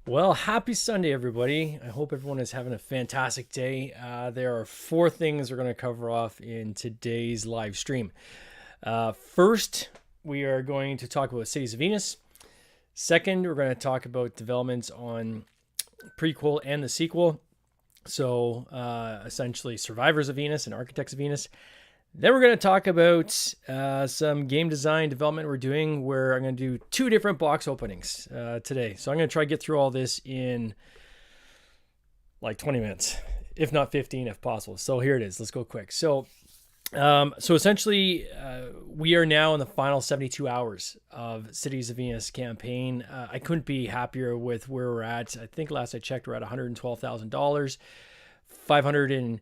Well, happy Sunday, everybody. I hope everyone is having a fantastic day. There are four things we're going to cover off in today's live stream. First, we are going to talk about Cities of Venus. Second, we're going to talk about developments on prequel and the sequel. So, essentially, Survivors of Venus and Architects of Venus. Then we're going to talk about some game design development we're doing where I'm going to do two different box openings today. So I'm going to try to get through all this in like 20 minutes, if not 15 if possible. So here it is. Let's go quick. So essentially, we are now in the final 72 hours of Cities of Venus campaign. I couldn't be happier with where we're at. I think last I checked, we're at $112,000, 560%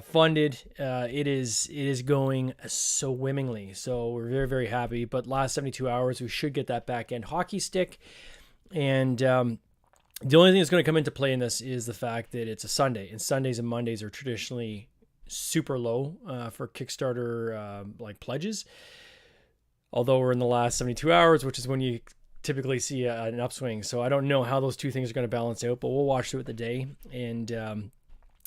funded. It is going swimmingly. So we're very, very happy. But last 72 hours, we should get that back end hockey stick. And the only thing that's going to come into play in this is the fact that it's a Sunday, and Sundays and Mondays are traditionally super low for Kickstarter like pledges. Although we're in the last 72 hours, which is when you typically see an upswing. So I don't know how those two things are going to balance out, but we'll watch through it the day. And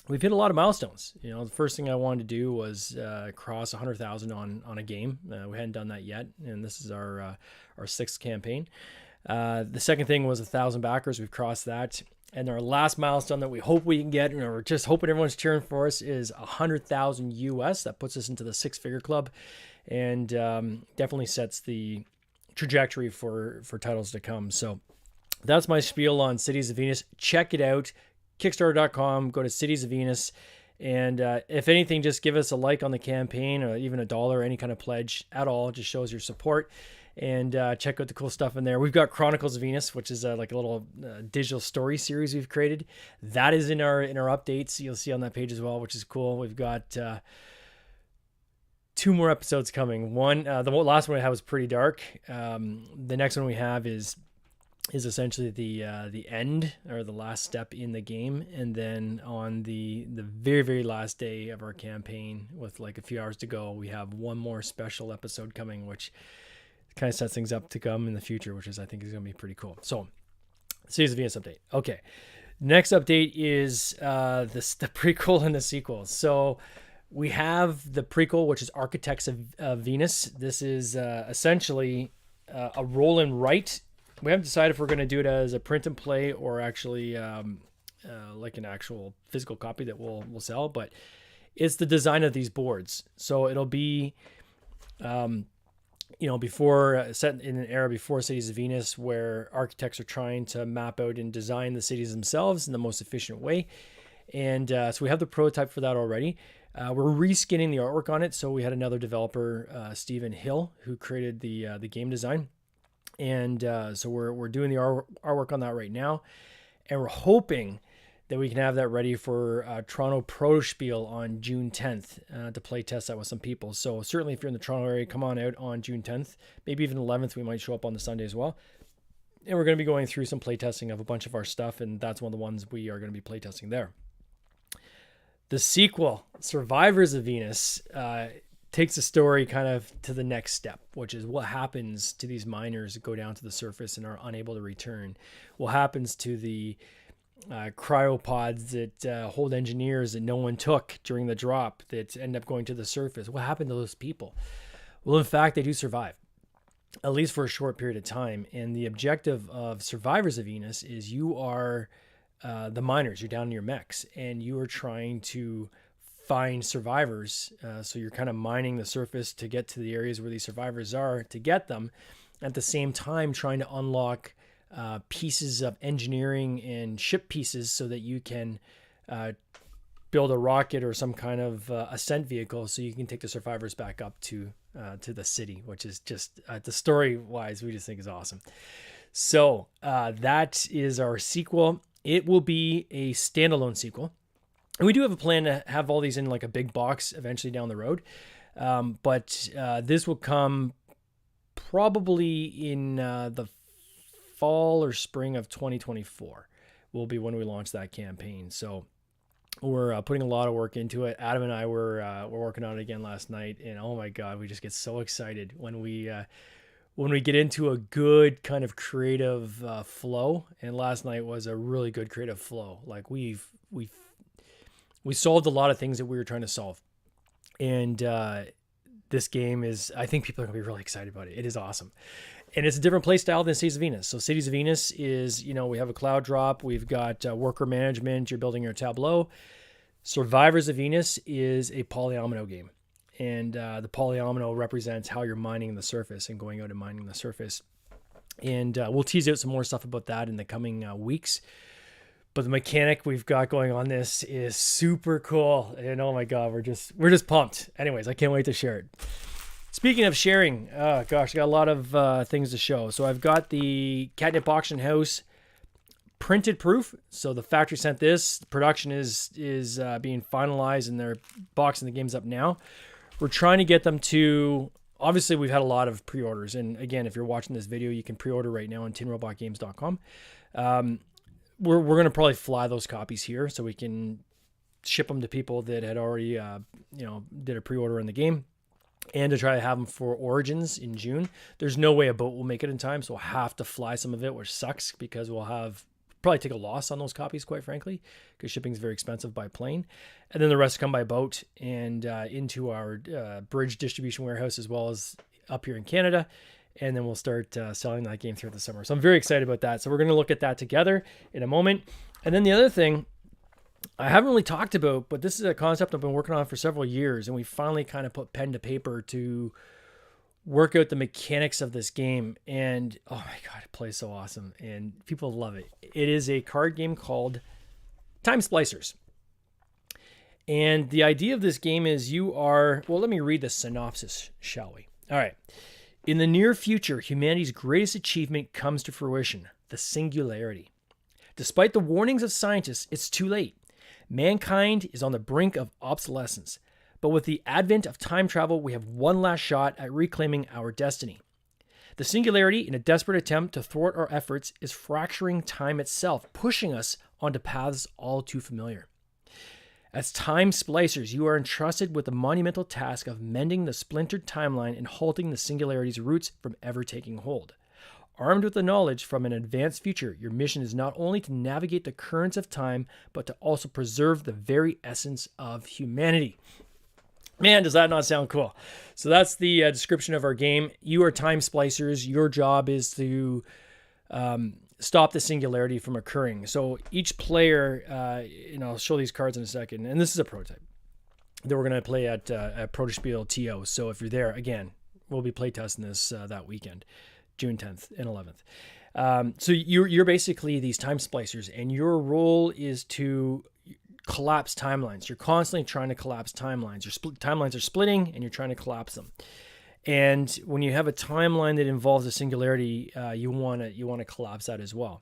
we've hit a lot of milestones. You know, the first thing I wanted to do was cross 100,000 on a game. We hadn't done that yet, and this is our sixth campaign. The second thing was 1,000 backers. We've crossed that. And our last milestone that we hope we can get, and we're just hoping everyone's cheering for us, is 100,000 US. That puts us into the six-figure club, and definitely sets the trajectory for titles to come. So that's my spiel on Cities of Venus. Check it out. Kickstarter.com. Go to Cities of Venus. And if anything, just give us a like on the campaign, or even $1, any kind of pledge at all. It just shows your support. And check out the cool stuff in there. We've got Chronicles of Venus, which is like a little digital story series we've created. That is in our updates. You'll see on that page as well, which is cool. We've got two more episodes coming. One, the last one we had was pretty dark. The next one we have is essentially the end, or the last step in the game. And then on the very, very last day of our campaign, with like a few hours to go, we have one more special episode coming, which kind of sets things up to come in the future, which I think is going to be pretty cool. So, Cities of Venus update. Okay. Next update is the prequel and the sequel. So we have the prequel, which is Architects of Venus. This is essentially a roll and write. We haven't decided if we're going to do it as a print and play or actually like an actual physical copy that we'll sell, but it's the design of these boards. So it'll be before set in an era before Cities of Venus, where architects are trying to map out and design the cities themselves in the most efficient way. And so we have the prototype for that already. We're reskinning the artwork on it. So we had another developer, Stephen Hill, who created the game design. And so we're doing the artwork on that right now. And we're hoping that we can have that ready for Toronto Proto Spiel on June 10th to play test that with some people. So certainly if you're in the Toronto area, come on out on June 10th, maybe even 11th. We might show up on the Sunday as well. And we're going to be going through some playtesting of a bunch of our stuff, and that's one of the ones we are going to be playtesting there. The sequel, Survivors of Venus, takes the story kind of to the next step, which is what happens to these miners that go down to the surface and are unable to return. What happens to the cryopods that hold engineers that no one took during the drop that end up going to the surface? What happened to those people? Well, in fact, they do survive, at least for a short period of time. And the objective of Survivors of Venus is you are the miners. You're down in your mechs, and you are trying to find survivors. So you're kind of mining the surface to get to the areas where these survivors are, to get them. At the same time, trying to unlock pieces of engineering and ship pieces so that you can build a rocket or some kind of ascent vehicle so you can take the survivors back up to the city, which is just the story wise, we just think is awesome. So that is our sequel. It will be a standalone sequel. And we do have a plan to have all these in like a big box eventually down the road. But this will come probably in the fall or spring of 2024 will be when we launch that campaign. So we're putting a lot of work into it. Adam and I were working on it again last night, and oh my God, we just get so excited when we when we get into a good kind of creative flow. And last night was a really good creative flow. Like we solved a lot of things that we were trying to solve. And this game is, I think people are gonna be really excited about it. It is awesome. And it's a different play style than Cities of Venus. So Cities of Venus is, we have a cloud drop. We've got worker management. You're building your tableau. Survivors of Venus is a polyomino game. And the polyomino represents how you're mining the surface and going out and mining the surface. And we'll tease out some more stuff about that in the coming weeks. But the mechanic we've got going on this is super cool. And oh my God, we're just pumped. Anyways, I can't wait to share it. Speaking of sharing, oh gosh, I got a lot of things to show. So I've got the Catnip Auction House printed proof. So the factory sent this. Production is being finalized and they're boxing the games up now. We're trying to get them to, obviously we've had a lot of pre-orders. And again, if you're watching this video, you can pre-order right now on tinrobotgames.com. We're going to probably fly those copies here so we can ship them to people that had already, did a pre-order in the game. And to try to have them for Origins in June. There's no way a boat will make it in time, so we'll have to fly some of it, which sucks because we'll probably take a loss on those copies, quite frankly, because shipping is very expensive by plane. And then the rest come by boat and into our bridge distribution warehouse, as well as up here in Canada. And then we'll start selling that game throughout the summer. So I'm very excited about that. So we're going to look at that together in a moment. And then the other thing I haven't really talked about, but this is a concept I've been working on for several years, and we finally kind of put pen to paper to work out the mechanics of this game. And oh my God, it plays so awesome, and people love it. It is a card game called Time Splicers. And the idea of this game is let me read the synopsis, shall we? All right. In the near future, humanity's greatest achievement comes to fruition, the singularity. Despite the warnings of scientists, it's too late. Mankind is on the brink of obsolescence, but with the advent of time travel, we have one last shot at reclaiming our destiny. The singularity, in a desperate attempt to thwart our efforts, is fracturing time itself, pushing us onto paths all too familiar. As time splicers, you are entrusted with the monumental task of mending the splintered timeline and halting the singularity's roots from ever taking hold. Armed with the knowledge from an advanced future, your mission is not only to navigate the currents of time, but to also preserve the very essence of humanity. Man, does that not sound cool? So that's the description of our game. You are time splicers. Your job is to stop the singularity from occurring. So each player, I'll show these cards in a second, and this is a prototype that we're going to play at Protospiel TO. So if you're there, again, we'll be playtesting this that weekend. June 10th and 11th. So you're basically these time splicers, and your role is to collapse timelines. You're constantly trying to collapse timelines. Timelines are splitting, and you're trying to collapse them. And when you have a timeline that involves a singularity, you want to collapse that as well.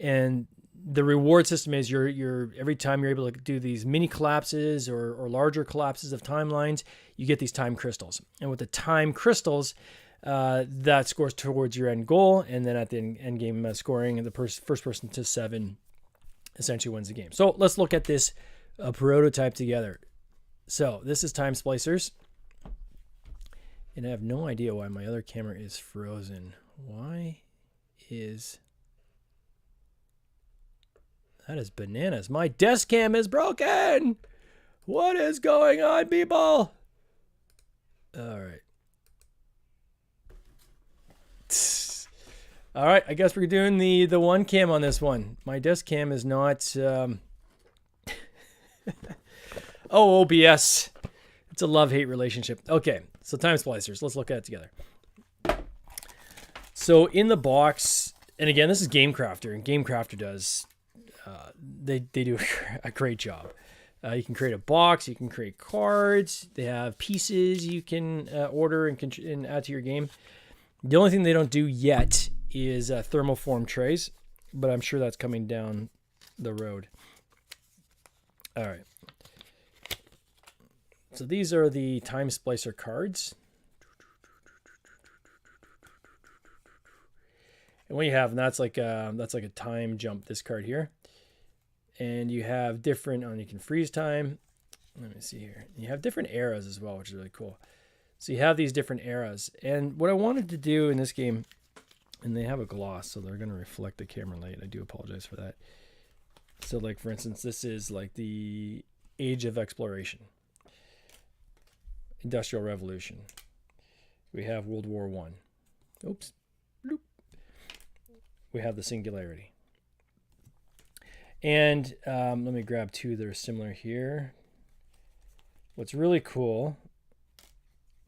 And the reward system is you're every time you're able to do these mini collapses or larger collapses of timelines, you get these time crystals. And with the time crystals, that scores towards your end goal, and then at the end game scoring, the first person to 7 essentially wins the game. So let's look at this prototype together. So this is Time Splicers, and I have no idea why my other camera is frozen. That is bananas. My desk cam is broken. What is going on, people? All right. All right, I guess we're doing the one cam on this one. My desk cam is not OBS. It's a love-hate relationship. Okay, so Time Splicers. Let's look at it together. So in the box, and again, this is GameCrafter, and GameCrafter does they do a great job. You can create a box, you can create cards. They have pieces you can order and add to your game. The only thing they don't do yet is thermoform trays, but I'm sure that's coming down the road. All right. So these are the Time Splicer cards. And what you have, and that's like a time jump, this card here. And you have different, you can freeze time. Let me see here. You have different eras as well, which is really cool. So you have these different eras. And what I wanted to do in this game, and they have a gloss, so they're going to reflect the camera light. I do apologize for that. So like, for instance, this is like the Age of Exploration, Industrial Revolution. We have World War One. Oops. Bloop. We have the Singularity. And let me grab two that are similar here. What's really cool,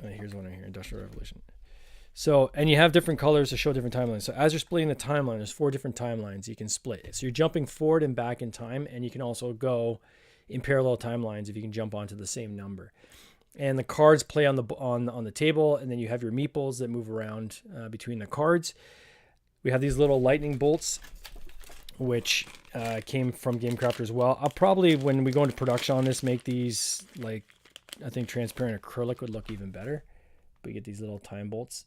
here's one right here, Industrial Revolution. So, and you have different colors to show different timelines. So as you're splitting the timeline, there's 4 different timelines you can split. So you're jumping forward and back in time, and you can also go in parallel timelines if you can jump onto the same number. And the cards play on the table, and then you have your meeples that move around between the cards. We have these little lightning bolts, which came from GameCraft as well. I'll probably, when we go into production on this, make these, like, I think transparent acrylic would look even better. But you get these little time bolts.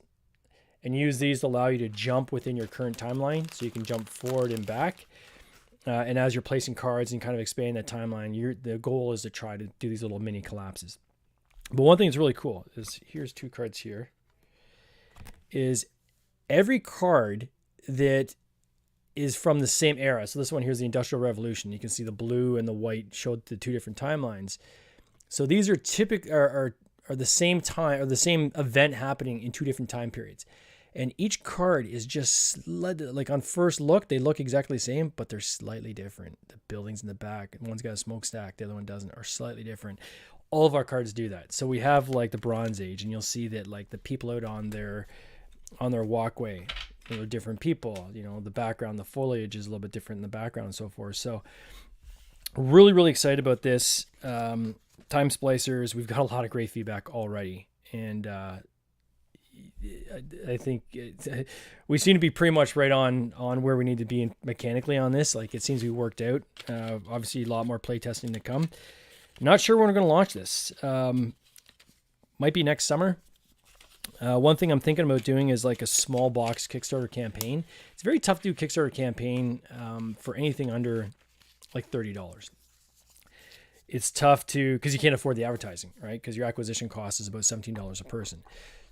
And use these to allow you to jump within your current timeline, so you can jump forward and back. And as you're placing cards and kind of expanding that timeline, the goal is to try to do these little mini collapses. But one thing that's really cool is, here's 2 cards here, is every card that is from the same era. So this one here's the Industrial Revolution. You can see the blue and the white showed the 2 different timelines. So these are are the same time, or the same event happening in 2 different time periods. And each card is just, like, on first look, they look exactly the same, but they're slightly different. The buildings in the back, one's got a smokestack, the other one doesn't, are slightly different. All of our cards do that. So we have like the Bronze Age, and you'll see that like the people out on their walkway, they're different people. You know, the background, the foliage is a little bit different in the background and so forth. So really, really excited about this. Time Splicers, we've got a lot of great feedback already. And I think we seem to be pretty much right on where we need to be mechanically on this. Like, it seems to be worked out. Obviously, a lot more play testing to come. Not sure when we're going to launch this. Might be next summer. One thing I'm thinking about doing is like a small box Kickstarter campaign. It's very tough to do Kickstarter campaign for anything under like $30. It's tough because you can't afford the advertising, right? Because your acquisition cost is about $17 a person.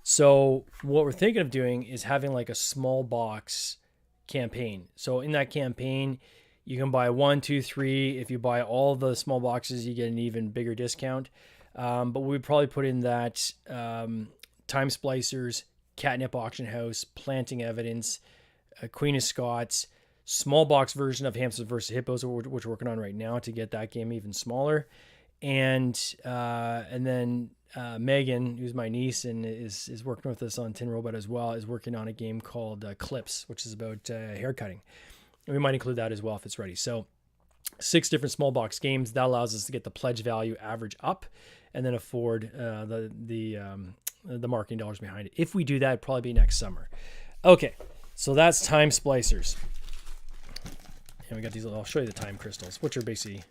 So what we're thinking of doing is having like a small box campaign. So in that campaign, you can buy 1, 2, 3. If you buy all the small boxes, you get an even bigger discount. But we'd probably put in that Time Splicers, Catnip Auction House, Planting Evidence, Queen of Scots, small box version of Hamsters vs. Hippos, which we're working on right now to get that game even smaller. And then Megan, who's my niece and is working with us on Tin Robot as well, is working on a game called Clips, which is about hair cutting. And we might include that as well if it's ready. So 6 different small box games. That allows us to get the pledge value average up and then afford the marketing dollars behind it. If we do that, it'd probably be next summer. Okay, so that's Time Splicers. And we got these, I'll show you the time crystals, which are basically,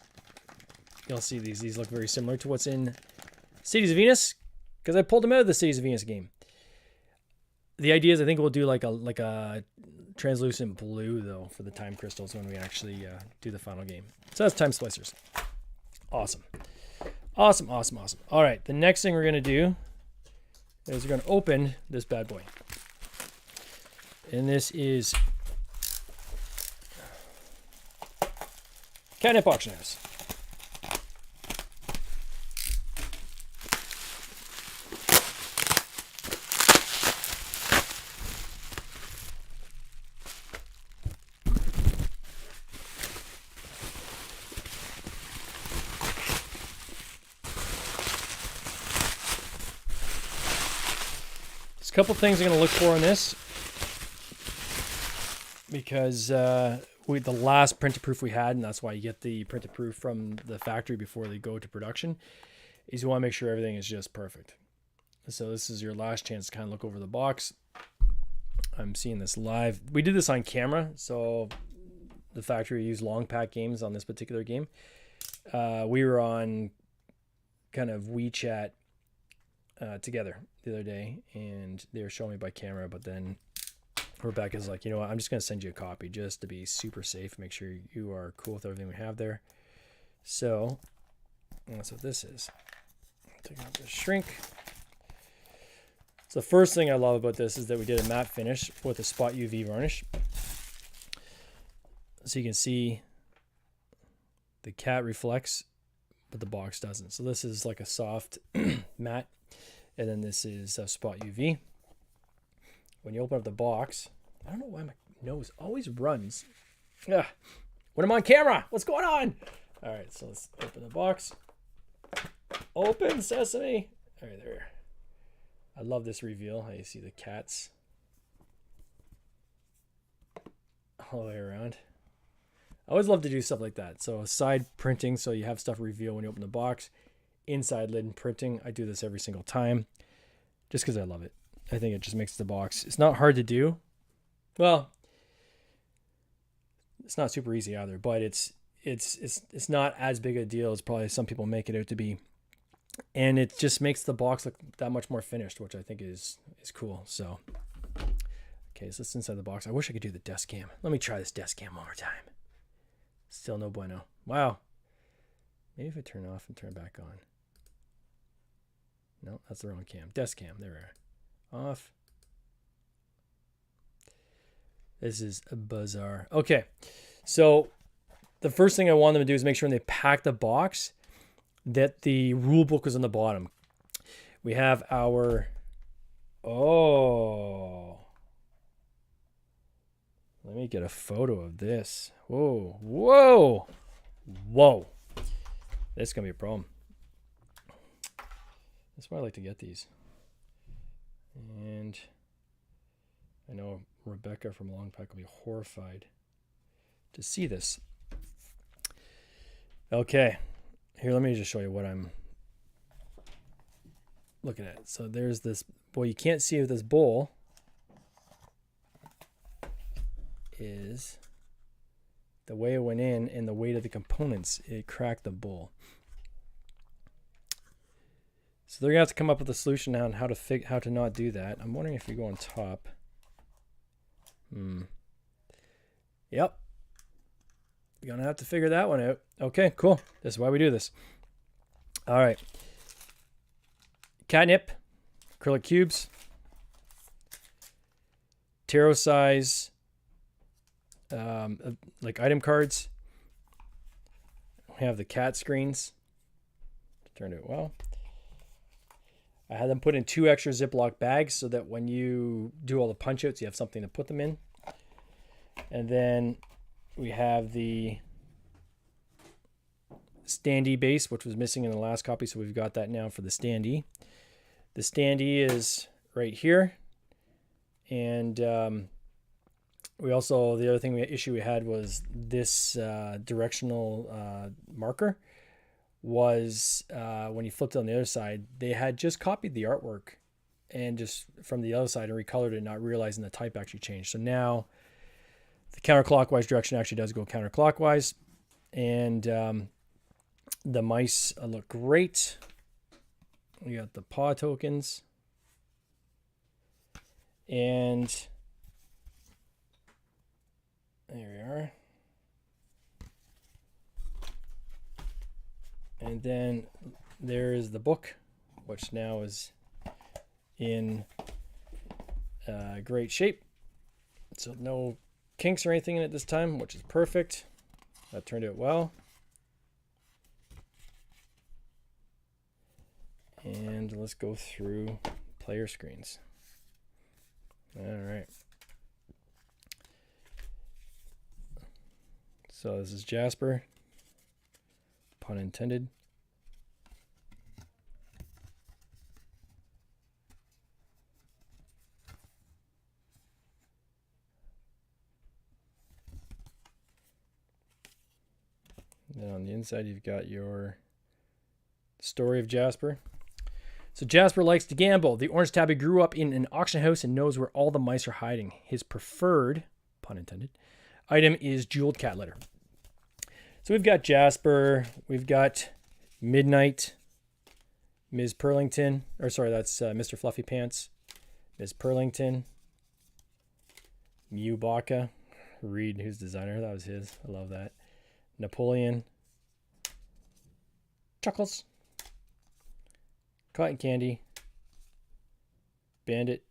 you'll see these look very similar to what's in Cities of Venus, because I pulled them out of the Cities of Venus game. The idea is, I think we'll do like a translucent blue though for the time crystals when we actually do the final game. So that's Time Splicers. Awesome. All right, the next thing we're going to do is we're going to open this bad boy. And this is Catnip Auction House. There's a couple things I'm going to look for in this, because the last printed proof we had, and that's why you get the printed proof from the factory before they go to production, is you want to make sure everything is just perfect. So this is your last chance to kind of look over the box. I'm seeing this live. We did this on camera, so the factory used long pack games on this particular game. We were on kind of WeChat together the other day, and they were showing me by camera, but then Rebecca's like, you know what, I'm just going to send you a copy just to be super safe, make sure you are cool with everything we have there. So that's what this is. Take out the shrink. So the first thing I love about this is that we did a matte finish with a spot UV varnish. So you can see the cat reflects, but the box doesn't. So this is like a soft matte, and then this is a spot UV. When you open up the box, I don't know why my nose always runs. Ugh. When I'm on camera, what's going on? All right, so let's open the box. Open sesame. All right, there. I love this reveal. How you see the cats all the way around. I always love to do stuff like that. So side printing, so you have stuff reveal when you open the box. Inside lid printing, I do this every single time just because I love it. I think it just makes the box. It's not hard to do. Well, it's not super easy either, but it's not as big a deal as probably some people make it out to be. And it just makes the box look that much more finished, which I think is cool. So, okay, so it's inside the box. I wish I could do the desk cam. Let me try this desk cam one more time. Still no bueno. Wow. Maybe if I turn off and turn back on. No, that's the wrong cam. Desk cam. There we are. Off. This is bizarre. Okay, so the first thing I want them to do is make sure when they pack the box that the rule book is on the bottom. We have our, oh, let me get a photo of this. Whoa, whoa, whoa. This is going to be a problem. That's why I like to get these. And I know Rebecca from Longpack will be horrified to see this. Okay. Here, let me just show you what I'm looking at. So there's this, well, you can't see if this bowl is the way it went in and the weight of the components. It cracked the bowl. So they're gonna have to come up with a solution now on how to not do that. I'm wondering if you go on top. Yep. You're gonna have to figure that one out. Okay, cool. This is why we do this. All right. Catnip, acrylic cubes, tarot size, like item cards. We have the cat screens. Turned out well. I had them put in 2 extra Ziploc bags so that when you do all the punch outs, you have something to put them in. And then we have the standee base, which was missing in the last copy, so we've got that now for the standee. The standee is right here, and we also, the other thing issue we had was this directional marker was when you flipped it on the other side, they had just copied the artwork and just from the other side and recolored it, not realizing the type actually changed. So now the counterclockwise direction actually does go counterclockwise, and the mice look great. We got the paw tokens, and there we are. And then there is the book, which now is in great shape. So no kinks or anything in it this time, which is perfect. That turned out well. And let's go through player screens. All right. So this is Jasper. Pun intended. And then on the inside, you've got your story of Jasper. So Jasper likes to gamble. The orange tabby grew up in an auction house and knows where all the mice are hiding. His preferred, pun intended, item is jeweled cat litter. So we've got Jasper, we've got Midnight, Ms. Purlington, or sorry, that's Mr. Fluffy Pants, Ms. Purlington, Mew Baca, Reed, who's designer, that was his, I love that, Napoleon, Chuckles, Cotton Candy, Bandit,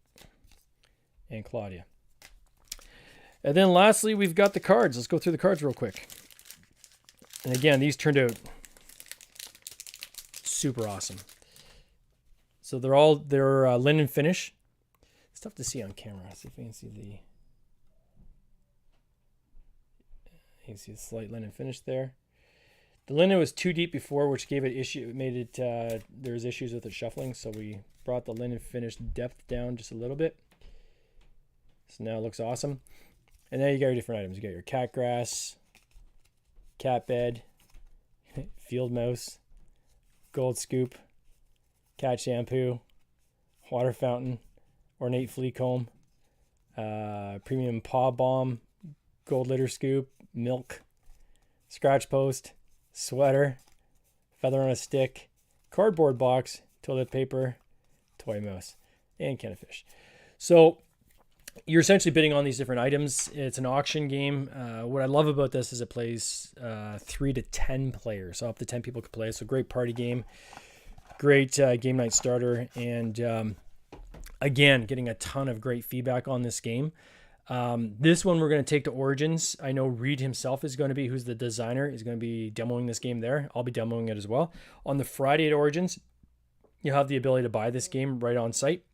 and Claudia. And then lastly, we've got the cards. Let's go through the cards real quick. And again, these turned out super awesome. So they're linen finish. It's tough to see on camera. See if we can see the. You can see the slight linen finish there. The linen was too deep before, which gave it issue. It made it there was issues with it shuffling, so we brought the linen finish depth down just a little bit. So now it looks awesome. And then you got your different items. You got your cat grass, cat bed, field mouse, gold scoop, cat shampoo, water fountain, ornate flea comb, premium paw balm, gold litter scoop, milk, scratch post, sweater, feather on a stick, cardboard box, toilet paper, toy mouse, and can of fish. So you're essentially bidding on these different items. It's an auction game. What I love about this is it plays 3 to 10 players. So up to 10 people can play. So great party game, great game night starter. And again, getting a ton of great feedback on this game. This one we're going to take to Origins. I know Reed himself is going to be, who's the designer, is going to be demoing this game there. I'll be demoing it as well. On the Friday at Origins, you'll have the ability to buy this game right on site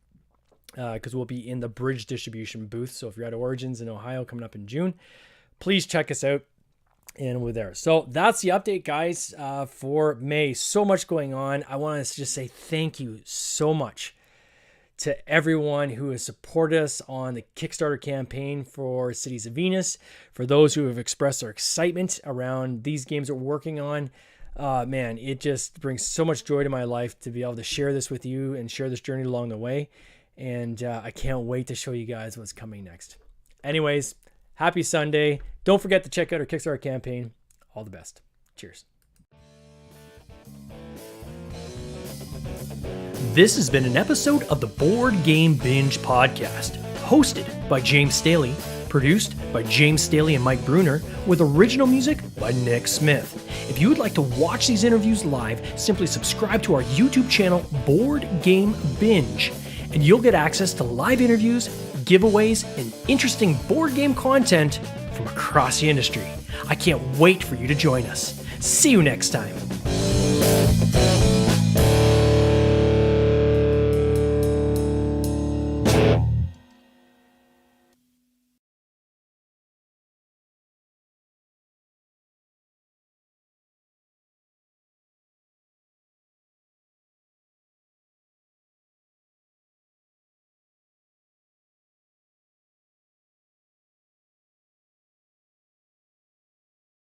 because we'll be in the Bridge distribution booth. So if you're at Origins in Ohio coming up in June, please check us out. And we're there. So that's the update, guys, for May. So much going on. I want to just say thank you so much to everyone who has supported us on the Kickstarter campaign for Cities of Venus, for those who have expressed their excitement around these games that we're working on. Man, it just brings so much joy to my life to be able to share this with you and share this journey along the way. And I can't wait to show you guys what's coming next. Anyways, happy Sunday. Don't forget to check out our Kickstarter campaign. All the best. Cheers. This has been an episode of the Board Game Binge podcast, hosted by James Staley, produced by James Staley and Mike Bruner, with original music by Nick Smith. If you would like to watch these interviews live, simply subscribe to our YouTube channel, Board Game Binge, and you'll get access to live interviews, giveaways, and interesting board game content from across the industry. I can't wait for you to join us. See you next time.